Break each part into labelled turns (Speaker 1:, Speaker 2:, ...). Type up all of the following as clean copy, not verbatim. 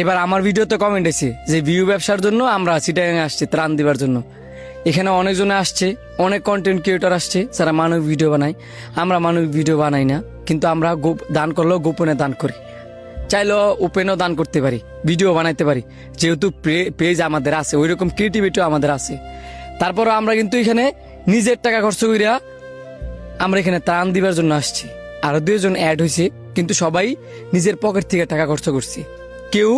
Speaker 1: এবার আমার ভিডিওতে কমেন্ট এসে যে ভিউ ব্যবসার জন্য আমরা চিটাগাং আসছি ত্রাণ দিবার জন্য। এখানে অনেকজনে আসছে, অনেক কন্টেন্ট ক্রিয়েটর আসছে যারা মানবিক ভিডিও বানায়। আমরা মানবিক ভিডিও বানাই না, কিন্তু আমরা দান করলেও গোপনে দান করি। চাইলেও ওপেনও দান করতে পারি, ভিডিও বানাইতে পারি, যেহেতু পেজ আমাদের আছে, ওই রকম ক্রিয়েটিভিটিও আমাদের আছে। তারপরও আমরা কিন্তু এখানে নিজের টাকা খরচ করিয়া আমরা এখানে ত্রাণ দিবার জন্য আসছি। আরো 2 জন অ্যাড হয়েছে, কিন্তু সবাই নিজের পকেট থেকে টাকা খরচ করছে। কেউ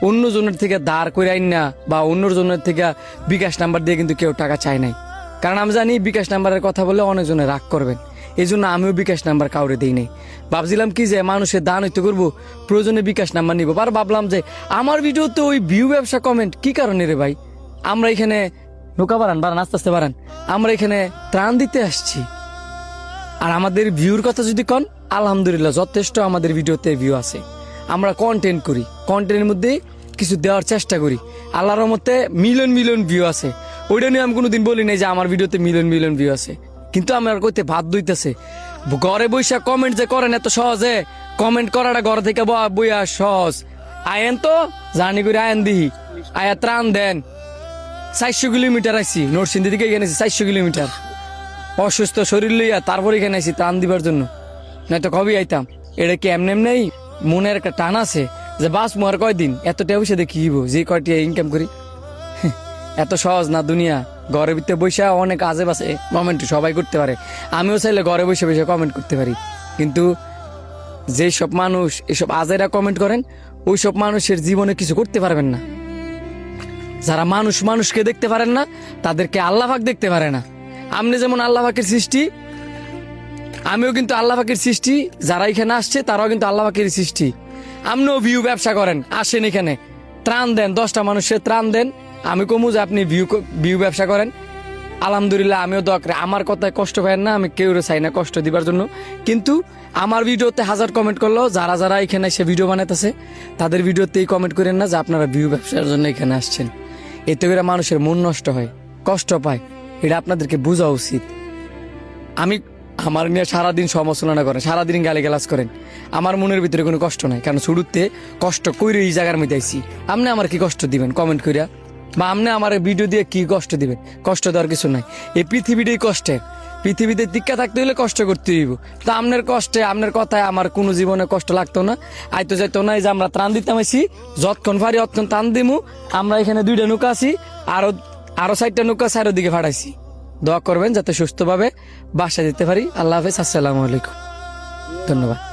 Speaker 1: অন্য জনের থেকে ধার করে আইন না বা অন্য জনের থেকে বিকাশ নাম্বার দিয়ে কিন্তু কেউ টাকা চায় নাই। কারণ আমি জানি বিকাশ নাম্বারের কথা বলে অনেকজনে রাগ করবেন, এই জন্য আমিও বিকাশ নাম্বার কাউরে দিই নাই। ভাবছিলাম কি যে মানুষের দান হইতে করবো, প্রয়োজনে বিকাশ নাম্বার নিবো। আর ভাবলাম যে আমার ভিডিওতে ওই ভিউ ব্যবসা কমেন্ট কি কারণে রে ভাই? আমরা এখানে নৌকা বাড়ান আস্তে আস্তে বাড়ান, আমরা এখানে ত্রাণ দিতে আসছি। আর আমাদের ভিউর কথা যদি কন, আলহামদুলিল্লাহ যথেষ্ট আমাদের ভিডিওতে ভিউ আছে। আমরা কন্টেন্ট করি, কন্টেন্টের মধ্যে কিছু দেওয়ার চেষ্টা করি। আল্লাহর রহমতে মিলিয়ন মিলিয়ন ভিউ আছে। ওইটা নিয়ে আমি কোনোদিন বলি নাই যে আমার ভিডিওতে মিলিয়ন মিলিয়ন ভিউ আছে, কিন্তু আমার কইতে বাধ্য হইতেছে। ঘরে বইসা কমেন্ট যে করেন এত সহজে, কমেন্ট করাটা ঘর থেকে বইয়া সহজ। আয়েন তো জানি করে আয়েন দিহি, আয়া ত্রাণ দেন। 400 কিলোমিটার আইসি নরসিংদী থেকে, এখানে 400 কিলোমিটার অসুস্থ শরীর লইয়া, তারপর এখানে আইসি ত্রাণ দিবার জন্য। নয়তো কবে আইতাম। এটা কি এমনি এমনি মনের একটা টান আছে যে বাস মুয়ার কয়দিন, এত টেবসে দেখিব যে কয়টি ইনকাম করি। এত সহজ না দুনিয়া। ঘরের ভিতরে বসে অনেক আজে বাসে কমেন্ট সবাই করতে পারে, আমিও চাইলে ঘরে বসে বসে কমেন্ট করতে পারি। কিন্তু যেসব মানুষ এসব আজেরা কমেন্ট করেন, ওই সব মানুষের জীবনে কিছু করতে পারবেন না। যারা মানুষকে দেখতে পারেন না, তাদেরকে আল্লাহ পাক দেখতে পারে না। আপনি যেমন আল্লাহ পাকের সৃষ্টি, আমিও কিন্তু আল্লাহ পাকের সৃষ্টি। যারা এখানে আসছে তারাও কিন্তু আল্লাহ পাকের সৃষ্টি। আপনিও ভিউ ব্যবসা করেন, আসেন এখানে ত্রাণ দেন, 10টা মানুষের ত্রাণ দেন। আমি কমু যে আপনি ভিউ ব্যবসা করেন। আলহামদুলিল্লাহ, আমিও দোয়া করি। আমার কথায় কষ্ট পায় না, আমি কেউ চাই না কষ্ট দিবার জন্য। কিন্তু আমার ভিডিওতে 1000 কমেন্ট করলো, যারা যারা এখানে এসে ভিডিও বানাইতেছে তাদের ভিডিওতেই কমেন্ট করেন না যে আপনারা ভিউ ব্যবসার জন্য এখানে আসছেন। এতে করে মানুষের মন নষ্ট হয়, কষ্ট পায়। এটা আপনাদেরকে বোঝা উচিত। আমার নিয়ে সারাদিন সমালোচনা করেন, সারাদিন গালিগালাজ করেন, আমার মনের ভিতরে কোনো কষ্ট নাই। কারণ শুরুতে কষ্ট কইরে এই জায়গার মধ্যে আইছি। আপনি আমার কি কষ্ট দিবেন কমেন্ট কইরা? বা আপনি আমার ভিডিও দিয়ে কি কষ্ট দিবেন? কষ্ট দেওয়ার কিছু নাই। এই পৃথিবীটাই কষ্টে, পৃথিবীতে টিক্কা থাকতে হলে কষ্ট করতে হইব। তো আপনার কষ্টে, আপনার কথায় আমার কোনো জীবনে কষ্ট লাগতো না, আইতো যাইতো না। এই যে আমরা ত্রাণ দিতাম আইছি, যতক্ষণ পারি অতক্ষণ ত্রাণ দিমু। আমরা এখানে 2টা নৌকা আছি, আরো 4টা নৌকা চারিদিকে ফাটাইছি। দোয়া করবেন যাতে সুস্থভাবে বাসা যেতে পারি। আল্লাহ হাফেজ, আসসালামু আলাইকুম, ধন্যবাদ।